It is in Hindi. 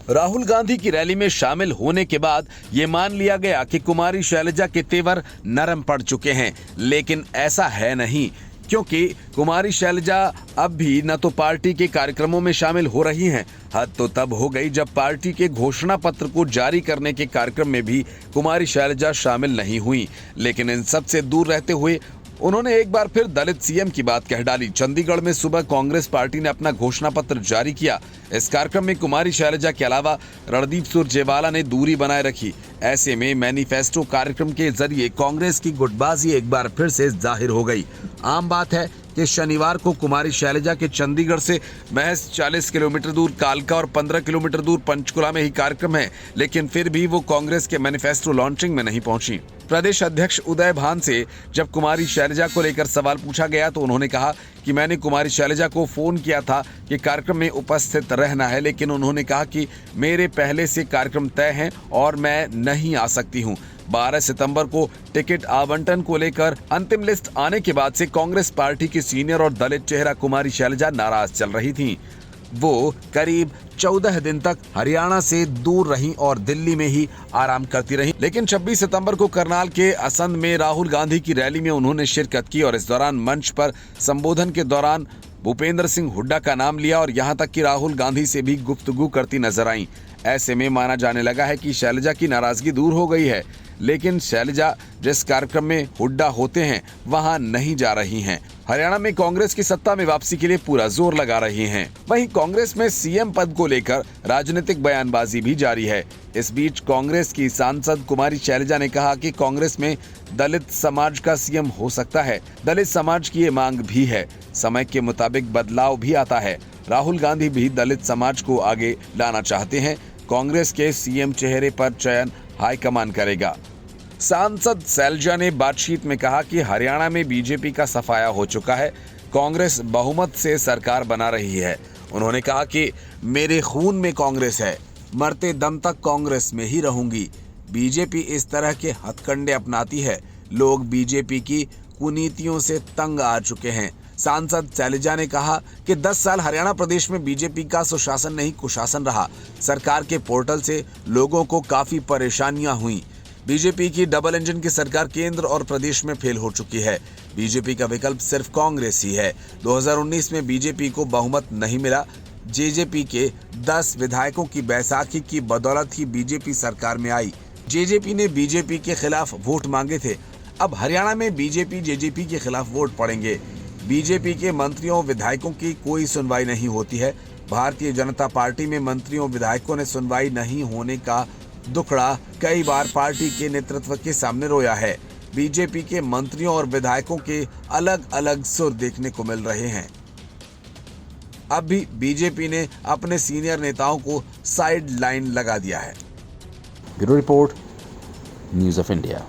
राहुल गांधी की रैली में शामिल होने के बाद ये मान लिया गया कि कुमारी शैलजा के तेवर नरम पड़ चुके हैं, लेकिन ऐसा है नहीं, क्योंकि कुमारी शैलजा अब भी न तो पार्टी के कार्यक्रमों में शामिल हो रही हैं। हद तो तब हो गई जब पार्टी के घोषणा पत्र को जारी करने के कार्यक्रम में भी कुमारी शैलजा शामिल नहीं हुई। लेकिन इन सब से दूर रहते हुए उन्होंने एक बार फिर दलित सीएम की बात कह डाली। चंडीगढ़ में सुबह कांग्रेस पार्टी ने अपना घोषणा पत्र जारी किया। इस कार्यक्रम में कुमारी शैलजा के अलावा रणदीप सुरजेवाला ने दूरी बनाए रखी। ऐसे में मैनिफेस्टो कार्यक्रम के जरिए कांग्रेस की गुटबाजी एक बार फिर से जाहिर हो गई। आम बात है कि शनिवार को कुमारी शैलजा के चंडीगढ़ से महज 40 किलोमीटर दूर कालका और 15 किलोमीटर दूर पंचकुला में ही कार्यक्रम है, लेकिन फिर भी वो कांग्रेस के मैनिफेस्टो लॉन्चिंग में नहीं पहुंची। प्रदेश अध्यक्ष उदय भान से जब कुमारी शैलजा को लेकर सवाल पूछा गया तो उन्होंने कहा कि मैंने कुमारी शैलजा को फोन किया था कि कार्यक्रम में उपस्थित रहना है, लेकिन उन्होंने कहा कि मेरे पहले से कार्यक्रम तय हैं और मैं नहीं आ सकती हूं। 12 सितंबर को टिकट आवंटन को लेकर अंतिम लिस्ट आने के बाद से कांग्रेस पार्टी की सीनियर और दलित चेहरा कुमारी शैलजा नाराज चल रही थीं। वो करीब 14 दिन तक हरियाणा से दूर रहीं और दिल्ली में ही आराम करती रहीं। लेकिन 26 सितंबर को करनाल के असंध में राहुल गांधी की रैली में उन्होंने शिरकत की और इस दौरान मंच पर संबोधन के दौरान भूपेंद्र सिंह हुड्डा का नाम लिया और यहां तक कि राहुल गांधी से भी गुफ्तगू करती नजर आईं। ऐसे में माना जाने लगा है कि शैलजा की नाराजगी दूर हो गई है, लेकिन शैलजा जिस कार्यक्रम में हुड्डा होते हैं वहां नहीं जा रही हैं। हरियाणा में कांग्रेस की सत्ता में वापसी के लिए पूरा जोर लगा रही हैं। वहीं कांग्रेस में सीएम पद को लेकर राजनीतिक बयानबाजी भी जारी है। इस बीच कांग्रेस की सांसद कुमारी शैलजा ने कहा कि कांग्रेस में दलित समाज का सीएम हो सकता है। दलित समाज की ये मांग भी है। समय के मुताबिक बदलाव भी आता है। राहुल गांधी भी दलित समाज को आगे लाना चाहते हैं। कांग्रेस के सीएम चेहरे पर चयन हाईकमान करेगा। सांसद शैलजा ने बातचीत में कहा कि हरियाणा में बीजेपी का सफाया हो चुका है। कांग्रेस बहुमत से सरकार बना रही है। उन्होंने कहा कि मेरे खून में कांग्रेस है, मरते दम तक कांग्रेस में ही रहूंगी। बीजेपी इस तरह के हथकंडे अपनाती है। लोग बीजेपी की कुनीतियों से तंग आ चुके हैं। सांसद शैलजा ने कहा कि 10 साल हरियाणा प्रदेश में बीजेपी का सुशासन नहीं कुशासन रहा। सरकार के पोर्टल से लोगों को काफी परेशानियां हुई। बीजेपी की डबल इंजन की सरकार केंद्र और प्रदेश में फेल हो चुकी है। बीजेपी का विकल्प सिर्फ कांग्रेस ही है। 2019 में बीजेपी को बहुमत नहीं मिला। जेजेपी के 10 विधायकों की बैसाखी की बदौलत ही बीजेपी सरकार में आई। जेजेपी ने बीजेपी के खिलाफ वोट मांगे थे। अब हरियाणा में बीजेपी जेजेपी के खिलाफ वोट पड़ेंगे। बीजेपी के मंत्रियों विधायकों की कोई सुनवाई नहीं होती है। भारतीय जनता पार्टी में मंत्रियों विधायकों ने सुनवाई नहीं होने का दुखड़ा कई बार पार्टी के नेतृत्व के सामने रोया है। बीजेपी के मंत्रियों और विधायकों के अलग अलग सुर देखने को मिल रहे हैं। अब भी बीजेपी ने अपने सीनियर नेताओं को साइड लाइन लगा दिया है। Bureau report, news of India.